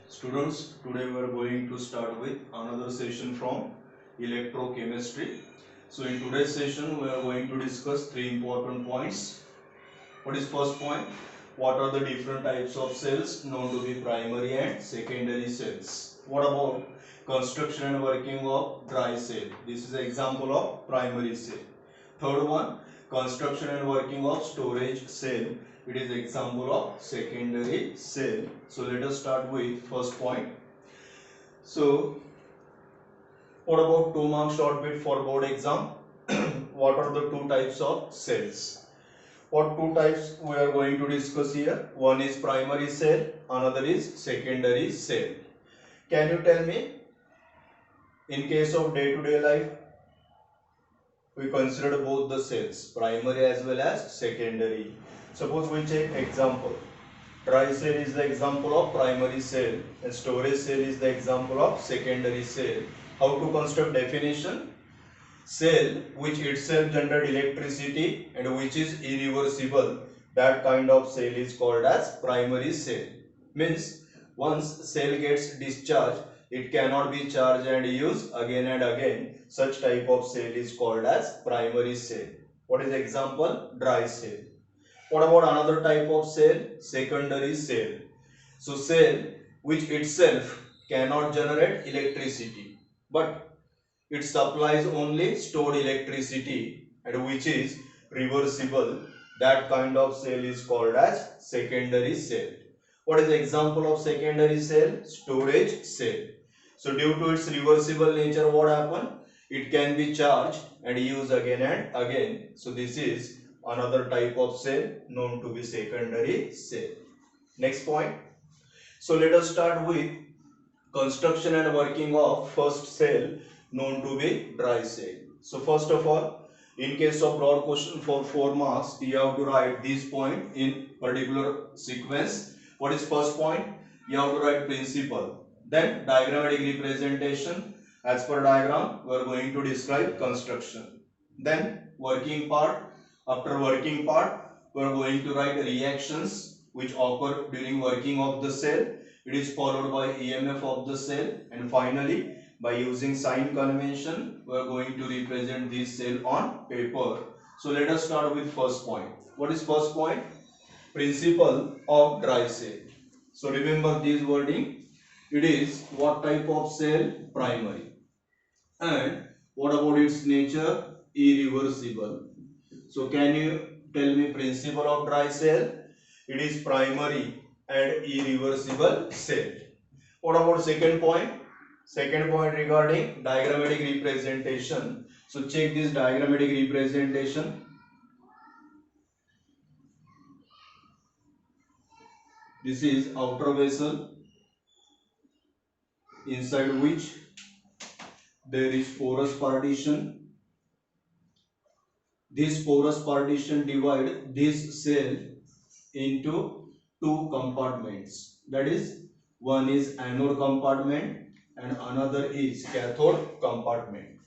Students, today we are going to start with another session from electrochemistry. So in today's session we are going to discuss three important points. What is first point? What are the different types of cells known to be primary and secondary cells? What about construction and working of dry cell? This is an example of primary cell. Third one, construction and working of storage cell. It is example of secondary cell. So let us start with first point. So what about 2 mark short bit for board exam? What are the two types of cells? What two types we are going to discuss here? One is primary cell, another is secondary cell. Can you tell me, in case of day-to-day life, we consider both the cells, primary as well as secondary. Suppose we take example. Dry cell is the example of primary cell and storage cell is the example of secondary cell. How to construct definition? Cell which itself generate electricity and which is irreversible, that kind of cell is called as primary cell. Means once cell gets discharged, it cannot be charged and used again and again. Such type of cell is called as primary cell. What is example? Dry cell. What about another type of cell? Secondary cell. So cell which itself cannot generate electricity, but it supplies only stored electricity and which is reversible, that kind of cell is called as secondary cell. What is the example of secondary cell? Storage cell. So due to its reversible nature, what happen? It can be charged and used again and again. So this is another type of cell known to be secondary cell. Next point. So let us start with construction and working of first cell known to be dry cell. So first of all, in case of broad question for 4 marks, you have to write this point in particular sequence. What is first point? You have to write principle. Then diagrammatic representation. As per diagram, we are going to describe construction. Then working part. After working part, we are going to write reactions which occur during working of the cell. It is followed by EMF of the cell, and finally by using sign convention we are going to represent this cell on paper. So let us start with first point. What is first point? Principle of dry cell. So remember this wording. It is what type of cell? Primary. And what about its nature? Irreversible. So can you tell me principle of dry cell? It is primary and irreversible cell. What about second point? Second point regarding diagrammatic representation. So check this diagrammatic representation. This is outer vessel inside which there is porous partition. This porous partition divide this cell into two compartments. That is, one is anode compartment and another is cathode compartment.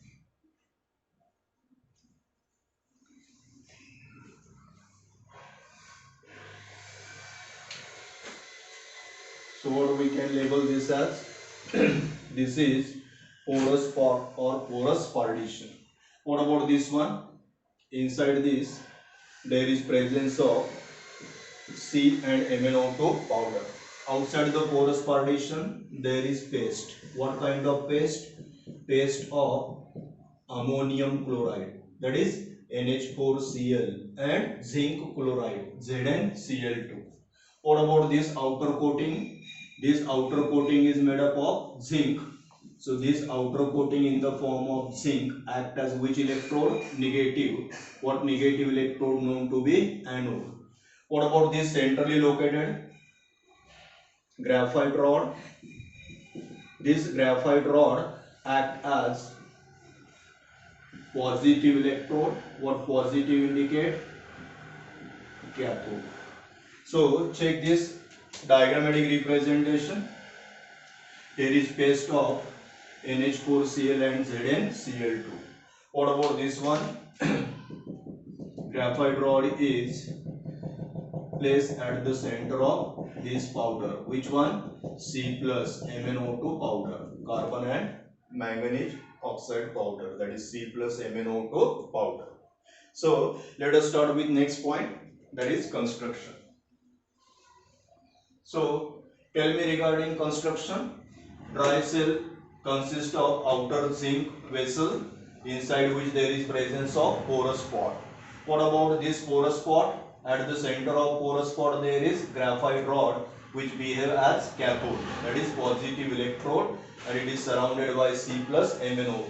So what we can label this as? This is porous part or porous partition. What about this one? Inside this there is presence of C and MnO2 powder. Outside the porous partition there is paste. What kind of paste? Paste of ammonium chloride, that is NH4Cl, and zinc chloride, ZnCl2. What about this outer coating? This outer coating is made up of zinc. So this outer coating in the form of zinc act as which electrode? Negative. What negative electrode known to be anode. What about this centrally located graphite rod? This graphite rod act as positive electrode. What positive indicate? Cathode. So check this diagrammatic representation. Here is paste of NH4Cl and ZnCl2. What about this one? Graphite rod is placed at the center of this powder. Which one? C plus MnO2 powder, carbon and manganese oxide powder, that is C plus MnO2 powder. So let us start with next point, that is construction. So tell me regarding construction. Dry cell consists of outer zinc vessel inside which there is presence of porous pot. What about this porous pot? At the center of porous pot there is graphite rod which behave as cathode, that is positive electrode, and it is surrounded by C plus MnO2.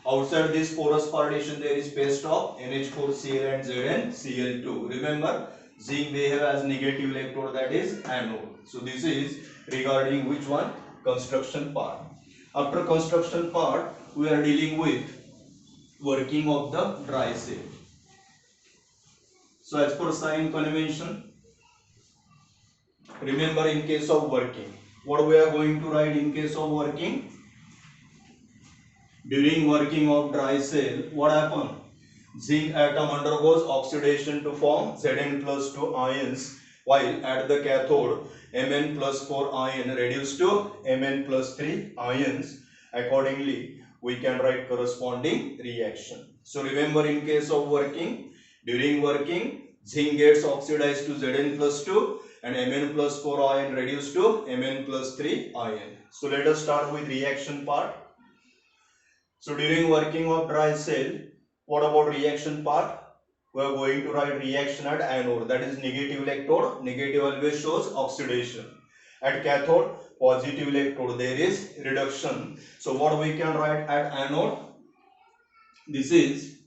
Outside this porous partition there is paste of NH4Cl and ZnCl2. Remember, zinc behave as negative electrode, that is anode. So this is regarding which one? Construction part. After construction part, we are dealing with working of the dry cell. So as per sign convention, remember in case of working, what we are going to write in case of working? During working of dry cell, what happens? Zinc atom undergoes oxidation to form Zn plus 2 ions, while at the cathode Mn plus 4 ion reduced to Mn plus 3 ions. Accordingly, we can write corresponding reaction. So remember, in case of working, during working, zinc gets oxidized to Zn plus 2 and Mn plus 4 ion reduced to Mn plus 3 ion. So let us start with reaction part. So during working of dry cell, what about reaction part? We are going to write reaction at anode, that is negative electrode. Negative always shows oxidation. At cathode, positive electrode, there is reduction. So what we can write at anode? This is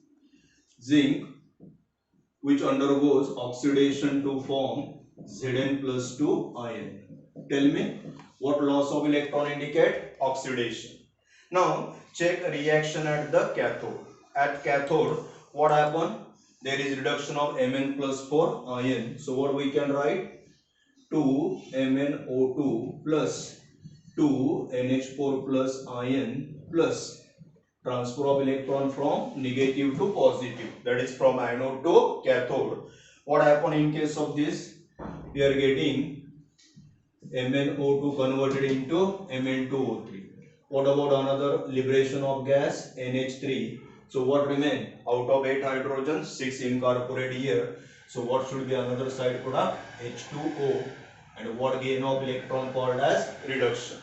zinc which undergoes oxidation to form Zn plus 2 ion. Tell me, what loss of electron indicate? Oxidation. Now check reaction at the cathode. At cathode, what happen? There is reduction of Mn plus 4 ion. So what we can write? 2 MnO2 plus 2 NH4 plus ion plus transfer of electron from negative to positive, that is from anode to cathode. What happen in case of this? We are getting MnO2 converted into Mn2O3. What about another liberation of gas? NH3. So what remain? Out of 8 hydrogens, 6 incorporate here. So what should be another side product? H2O. And what gain of electron called as reduction.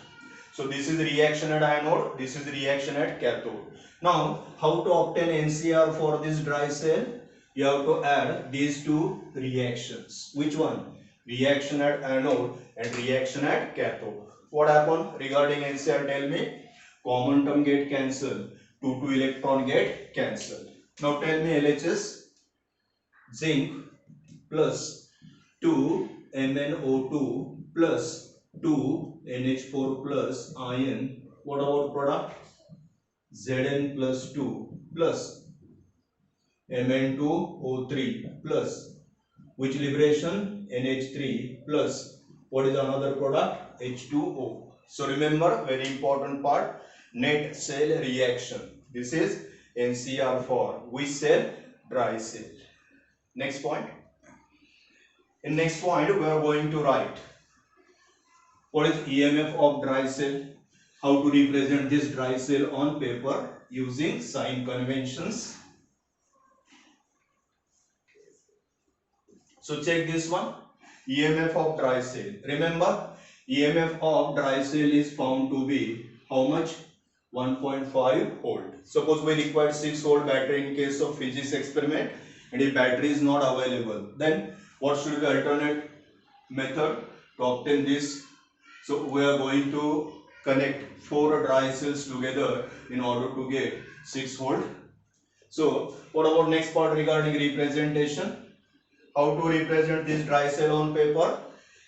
So this is reaction at anode, this is reaction at cathode. Now how to obtain NCR for this dry cell? You have to add these two reactions. Which one? Reaction at anode and reaction at cathode. What happened regarding NCR? Tell me. Common term get cancelled. 2 electron get cancelled. Now tell me LHS. Zinc plus 2 MnO2 plus 2 NH4 plus ion. What about product? Zn plus 2 plus Mn2O3 plus which liberation? NH3 plus what is another product? H2O. So remember, very important part, net cell reaction. This is NCR for which cell? Dry cell. Next point. In next point we are going to write what is EMF of dry cell, how to represent this dry cell on paper using sign conventions. So check this one, EMF of dry cell. Remember, EMF of dry cell is found to be how much? 1.5 volt. Suppose we require 6 volt battery in case of physics experiment, and if battery is not available, then what should be alternate method to obtain this? So we are going to connect 4 dry cells together in order to get 6 volt. So what about next part regarding representation? How to represent this dry cell on paper?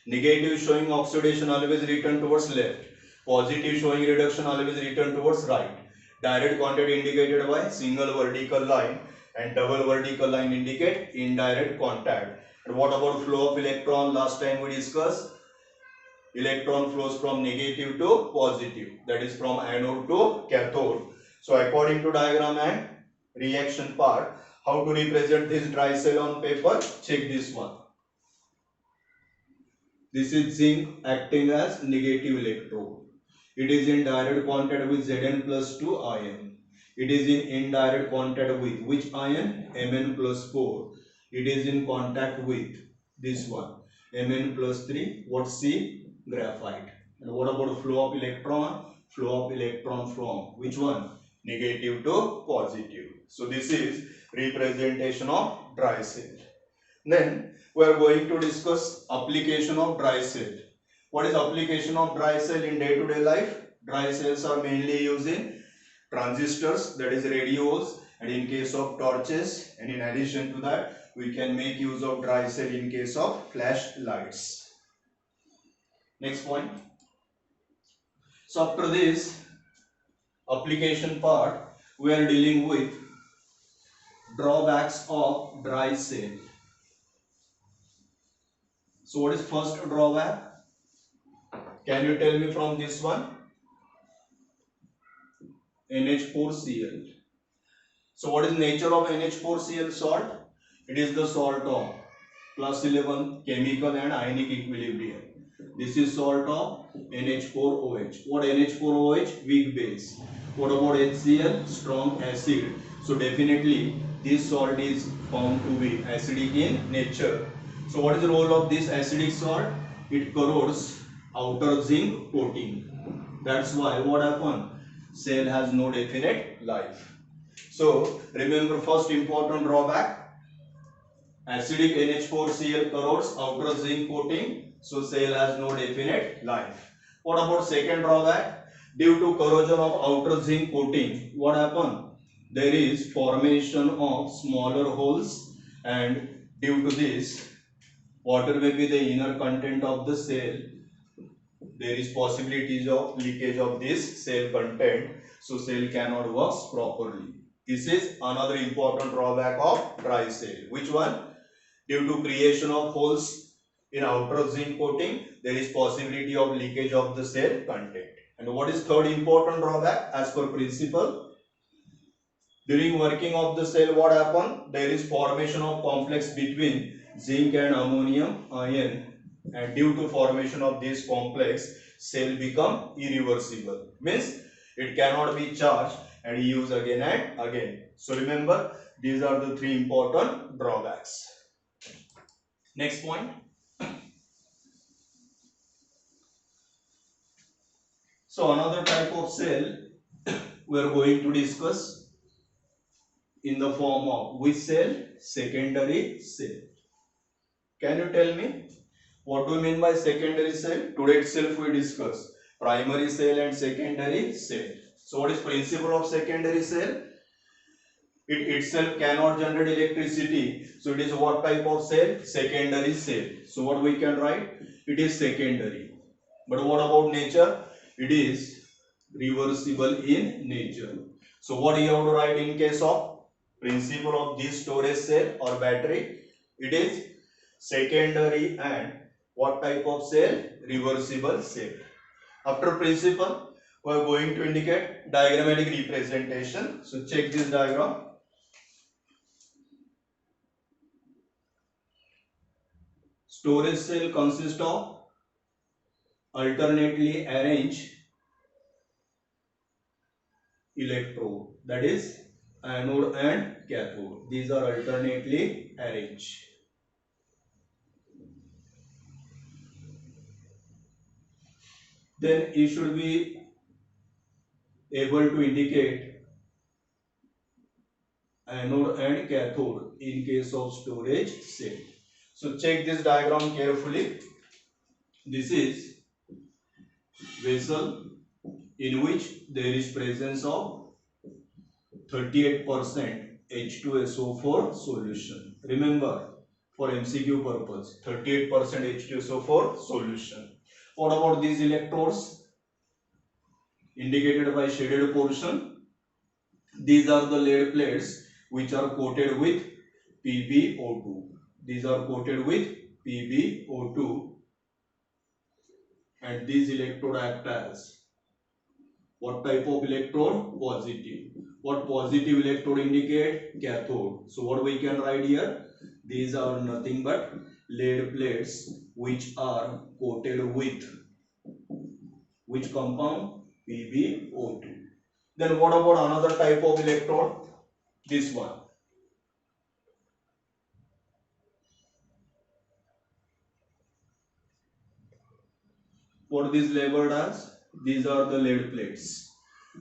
Negative showing oxidation always written towards left. Positive showing reduction always written towards right. Direct contact indicated by single vertical line and double vertical line indicate indirect contact. And what about flow of electron? Last time we discussed electron flows from negative to positive, that is from anode to cathode. So according to diagram and reaction part, how to represent this dry cell on paper? Check this one. This is zinc acting as negative electrode. It is in direct contact with Zn plus 2 ion. It is in indirect contact with which ion? Mn plus 4. It is in contact with this one, Mn plus 3. What C? Graphite. And what about the flow of electron? Flow of electron from which one? Negative to positive. So this is representation of dry cell. Then we are going to discuss application of dry cell. What is application of dry cell in day-to-day life? Dry cells are mainly used in transistors, that is radios, and in case of torches, and in addition to that we can make use of dry cell in case of flash lights. Next point. So after this application part, we are dealing with drawbacks of dry cell. So what is first drawback? Can you tell me from this one? NH4Cl. So what is nature of NH4Cl salt? It is the salt of class 11 chemical and ionic equilibrium. This is salt of NH4OH. What NH4OH? Weak base. What about HCl? Strong acid. So definitely this salt is found to be acidic in nature. So what is the role of this acidic salt? It corrodes outer zinc coating. That's why what happened? Cell has no definite life. So remember first important drawback. Acidic NH4Cl corrodes outer zinc coating. So cell has no definite life. What about second drawback? Due to corrosion of outer zinc coating, what happened? There is formation of smaller holes, and due to this, whatever may be the inner content of the cell, there is possibilities of leakage of this cell content, so cell cannot work properly. This is another important drawback of dry cell. Which one? Due to creation of holes in outer zinc coating, there is possibility of leakage of the cell content. And what is third important drawback? As per principle, during working of the cell, what happens? There is formation of complex between zinc and ammonium ion, and due to formation of this complex, cell become irreversible. Means it cannot be charged and used again and again. So remember, these are the three important drawbacks. Next point. So another type of cell we are going to discuss in the form of which cell? Secondary cell. Can you tell me what do you mean by secondary cell? Today itself we discuss primary cell and secondary cell. So what is principle of secondary cell? It itself cannot generate electricity. So it is what type of cell? Secondary cell. So what we can write? It is secondary. But what about nature? It is reversible in nature. So what you have to write in case of principle of this storage cell or battery? It is secondary and what type of cell? Reversible cell. After principle, we are going to indicate diagrammatic representation. So check this diagram. Storage cell consists of alternately arranged electrode, that is anode and cathode. These are alternately arranged. Then you should be able to indicate anode and cathode in case of storage cell. So check this diagram carefully. This is vessel in which there is presence of 38% H2SO4 solution. Remember, for MCQ purpose, 38% H2SO4 solution. What about these electrodes? Indicated by shaded portion. These are the lead plates which are coated with PbO2. These are coated with PbO2, and these electrode act as what type of electrode? Positive. What positive electrode indicate? Cathode. So what we can write here? These are nothing but lead plates which are coated with which compound? PbO2. Then what about another type of electrode? This one. What is labeled as? These are the lead plates.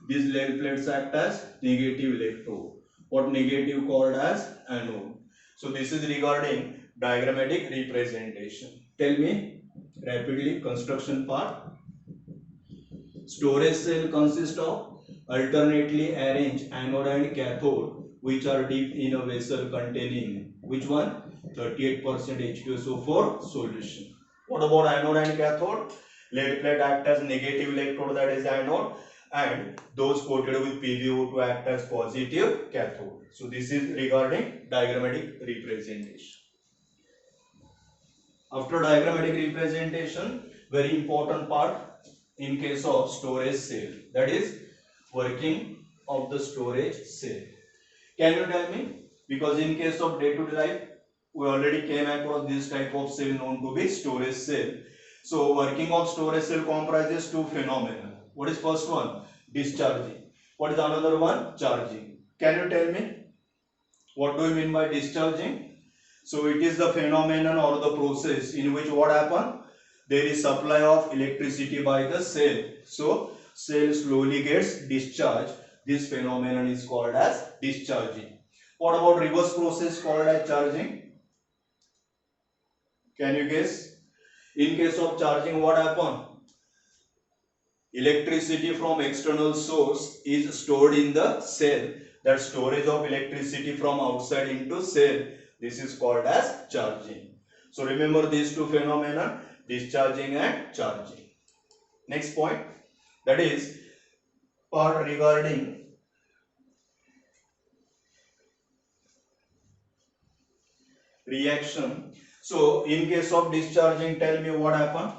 These lead plates act as negative electrode. What negative called as anode. So this is regarding diagrammatic representation. Tell me rapidly construction part. Storage cell consists of alternately arranged anode and cathode which are dipped in a vessel containing which one? 38% H2SO4 solution. What about anode and cathode? Lead plate act as negative electrode, that is anode, and those coated with PbO2 act as positive cathode. So this is regarding diagrammatic representation. After diagrammatic representation, very important part in case of storage cell, that is working of the storage cell. Can you tell me? Because in case of day-to-day life, we already came across this type of cell known to be storage cell. So working of storage cell comprises two phenomena. What is first one? Discharging. What is another one? Charging. Can you tell me? What do you mean by discharging? So it is the phenomenon or the process in which what happen? There is supply of electricity by the cell. So cell slowly gets discharged. This phenomenon is called as discharging. What about reverse process called as charging? Can you guess? In case of charging, what happen? Electricity from external source is stored in the cell. That storage of electricity from outside into cell, this is called as charging. So remember these two phenomena, discharging and charging. Next point, that is part regarding reaction. So in case of discharging, tell me what happened?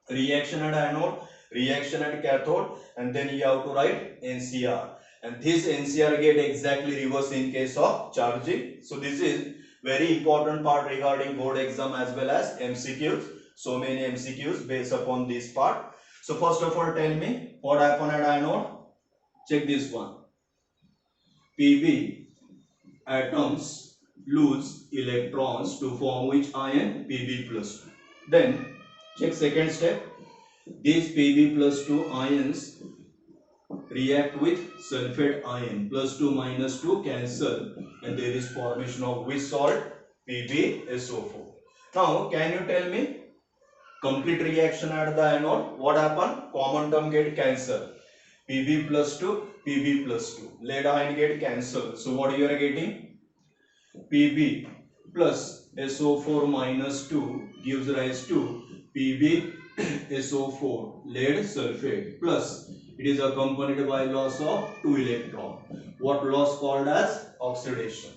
Reaction at anode, reaction at cathode, and then you have to write NCR. And this NCR get exactly reverse in case of charging. So this is very important part regarding board exam as well as MCQs. So many MCQs based upon this part. So first of all, tell me what happened at anode. Check this one. Pb atoms lose electrons to form which ion? Pb plus 2. Then check second step. These Pb plus 2 ions react with sulfate ion. Plus 2 minus 2 cancel and there is formation of which salt? PbSO4. Now can you tell me complete reaction at the anode? What happened? Common term get cancelled. Pb plus 2, Pb plus 2. Lead ion get cancelled. So what you are getting? Pb plus SO4 minus 2 gives rise to PbSO4 lead sulfate plus it is accompanied by loss of 2 electron. What loss called as oxidation.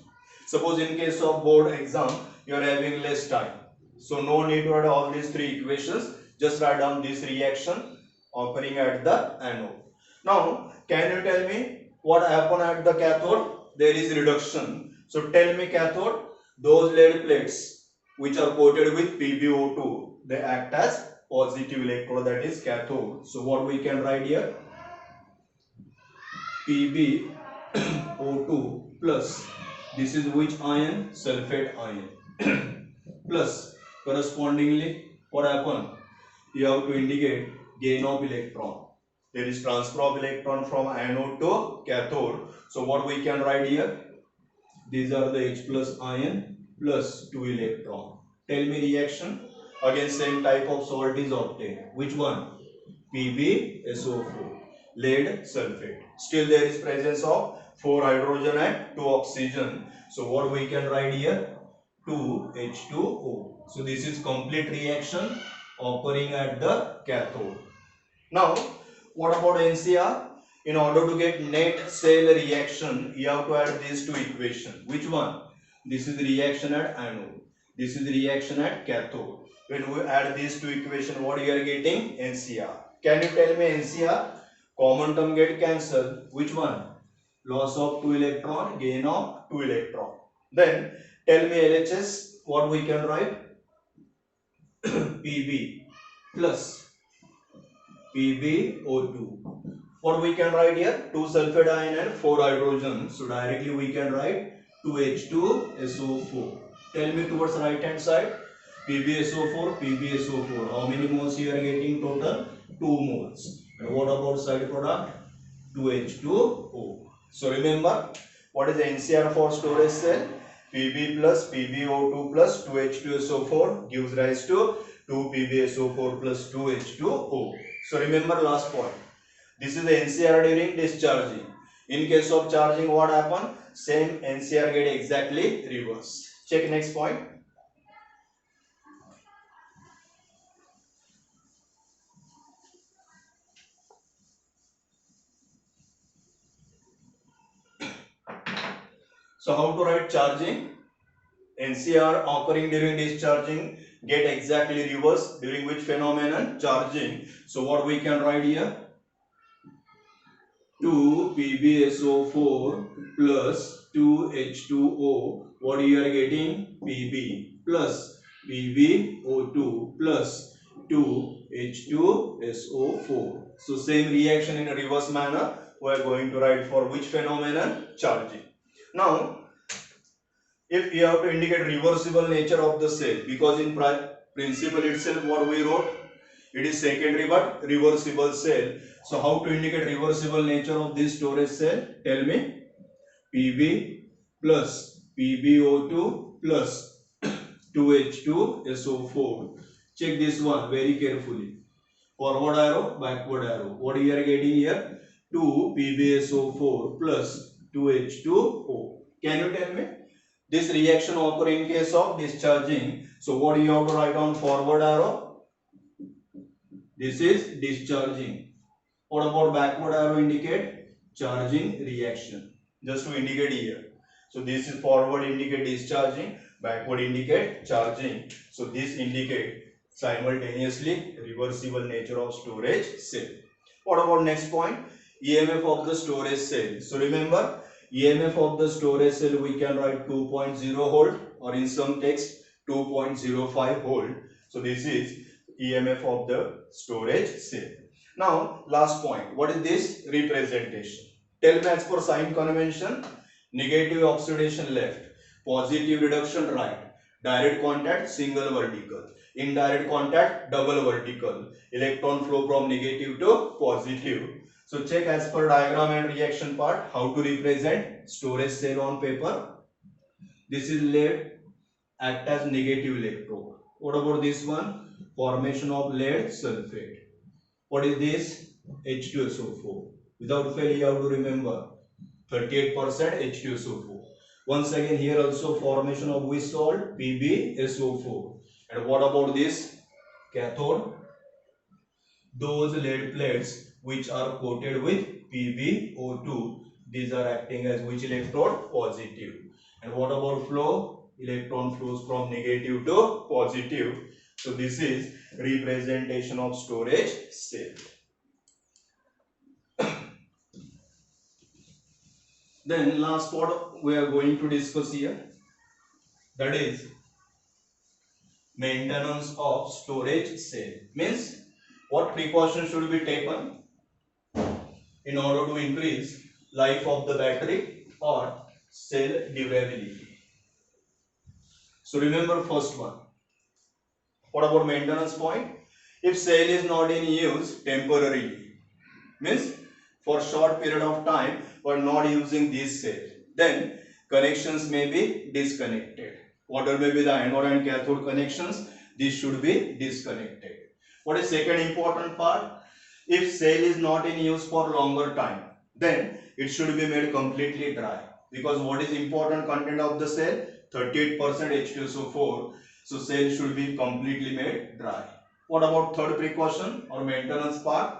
Suppose in case of board exam you are having less time, so no need to write all these three equations, just write down this reaction occurring at the anode. Now can you tell me what happened at the cathode? There is reduction. So tell me cathode, those lead plates which are coated with PbO2, they act as positive electrode, that is cathode. So what we can write here? PbO2 plus, this is which ion? Sulfate ion plus correspondingly what happened? You have to indicate gain of electron. There is transfer of electron from anode to cathode. So what we can write here? These are the H plus ion plus 2 electron. Tell me reaction. Again same type of salt is obtained. Which one? PbSO4 lead sulfate. Still there is presence of 4 hydrogen and 2 oxygen. So what we can write here? 2H2O. So this is complete reaction occurring at the cathode. Now what about NCR? In order to get net cell reaction, you have to add these two equations. Which one? This is reaction at anode. This is reaction at cathode. When we add these two equations, what you are getting? NCR. Can you tell me NCR? Common term get cancelled. Which one? Loss of 2 electron, gain of 2 electron. Then tell me LHS, what we can write? Pb plus PbO2. What we can write here? 2 sulfate ion and 4 hydrogen. So directly we can write 2H2SO4. Tell me towards right hand side. PbSO4, PbSO4. How many moles you are getting total? 2 moles. And what about side product? 2H2O. So remember, what is the NCR for storage cell? Pb plus PbO2 plus 2H2SO4 gives rise to 2PbSO4 plus 2H2O. So remember last point. This is the NCR during discharging. In case of charging, what happen? Same NCR get exactly reverse. Check next point. So how to write charging? NCR occurring during discharging get exactly reverse during which phenomenon? Charging. So what we can write here? 2 PbSO4 plus 2H2O. What you are getting? Pb plus PbO2 plus 2H2SO4. So same reaction in a reverse manner we are going to write for which phenomenon? Charging. Now if you have to indicate reversible nature of the cell, because in principle itself what we wrote, it is secondary but reversible cell. So how to indicate reversible nature of this storage cell? Tell me. Pb plus PbO2 plus 2H2SO4. Check this one very carefully. Forward arrow, backward arrow. What you are getting here? 2 PbSO4 plus 2H2O. Can you tell me? This reaction occur in case of discharging. So what you have to write on forward arrow? This is discharging. What about backward arrow indicate? Charging reaction. Just to indicate here. So this is forward indicate discharging, backward indicate charging. So this indicate simultaneously reversible nature of storage cell. What about next point? EMF of the storage cell. So remember, EMF of the storage cell we can write 2.0 volt or in some text 2.05 volt. So this is EMF of the storage cell. Now last point, what is this representation? Tell me as per sign convention, negative oxidation left, positive reduction right, direct contact single vertical, indirect contact double vertical, electron flow from negative to positive. So check as per diagram and reaction part how to represent storage cell on paper. This is lead act as negative electrode. What about this one? Formation of lead sulfate. What is this? H2SO4. Without fail you have to remember 38% H2SO4. Once again here also formation of which salt? PbSO4. And what about this? Cathode. Those lead plates which are coated with PbO2, these are acting as which electrode? Positive. And what about flow? Electron flows from negative to positive. So this is representation of storage cell. Then last part we are going to discuss here, that is maintenance of storage cell. Means what precautions should be taken in order to increase life of the battery or cell durability. So remember first one. What about maintenance point? If cell is not in use temporarily, means for short period of time we are not using this cell, then connections may be disconnected. Whatever may be the anode and cathode connections, these should be disconnected. What is second important part? If cell is not in use for longer time, then it should be made completely dry. Because what is important content of the cell? 38% H2SO4. So cell should be completely made dry. What about third precaution or maintenance part?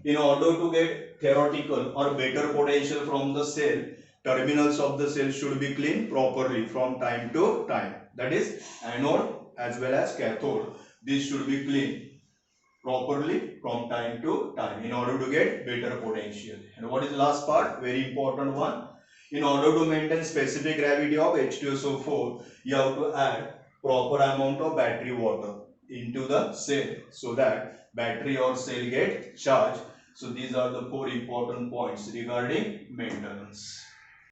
In order to get theoretical or better potential from the cell, terminals of the cell should be cleaned properly from time to time. That is anode as well as cathode. These should be cleaned properly from time to time in order to get better potential. And what is the last part? Very important one. In order to maintain specific gravity of H2SO4, you have to add proper amount of battery water into the cell so that battery or cell get charged. So these are the four important points regarding maintenance.